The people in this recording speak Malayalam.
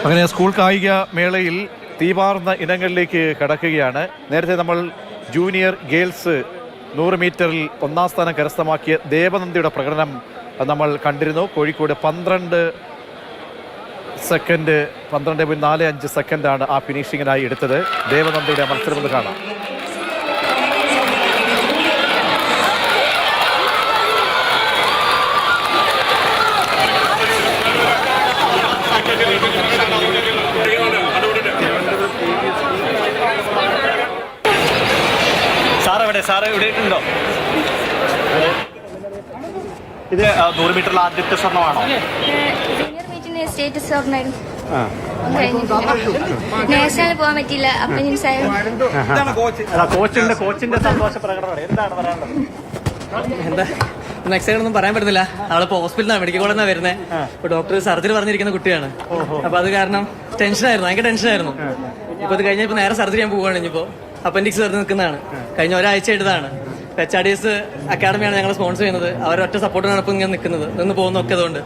അങ്ങനെ സ്കൂൾ കായിക മേളയിൽ തീപാർന്ന ഇനങ്ങളിലേക്ക് കടക്കുകയാണ്. നേരത്തെ നമ്മൾ ജൂനിയർ ഗേൾസ് 100 മീറ്ററിൽ ഒന്നാം സ്ഥാനം കരസ്ഥമാക്കിയ ദേവനന്ദിയുടെ പ്രകടനം നമ്മൾ കണ്ടിരുന്നു. കോഴിക്കോട് 12.45 സെക്കൻഡാണ് ആ ഫിനിഷിങ്ങിനായി എടുത്തത്. ദേവനന്ദിയുടെ മത്സരം ഒന്ന് കാണാം. സാറ് ഇവിടെ ഉണ്ടോ? ഇത് 100 മീറ്ററിൽ ആദ്യത്തെ സ്വർണ്ണമാണോ? സ്റ്റേറ്റ് സ്വർണ്ണമായിരുന്നു. നാഷണൽ പോകാൻ പറ്റില്ല. കോച്ചിന്റെ സന്തോഷ പ്രകടനം എന്താണ് പറയാനുള്ളത്? എന്താ നെക്സ്റ്റ് ഒന്നും പറയാൻ പറ്റുന്നില്ല. അവളിപ്പോ ഹോസ്പിറ്റലാണ്, മെഡിക്കൽ കോളേജിൽ നിന്നാണ് വരുന്നത്. ഇപ്പൊ ഡോക്ടർ സർജറി പറഞ്ഞിരിക്കുന്ന കുട്ടിയാണ്. അപ്പൊ അത് കാരണം ടെൻഷനായിരുന്നു, ഭയങ്കര ടെൻഷനായിരുന്നു. ഇപ്പൊ ഇത് കഴിഞ്ഞ നേരെ സർജറി ചെയ്യാൻ പോവുകയാണ്. ഇനിയിപ്പോ അപ്പൻഡിക്സ് വെറുതെ നിൽക്കുന്നതാണ്. കഴിഞ്ഞ ഒരാഴ്ച എടുത്താണ്. HRDS അക്കാഡമിയാണ് ഞങ്ങൾ സ്പോൺസർ ചെയ്യുന്നത്. അവരൊറ്റ സപ്പോർട്ടിനാണ് ഇപ്പം ഇങ്ങനെ നിന്ന് പോകുന്നതൊക്കെ. അതുകൊണ്ട്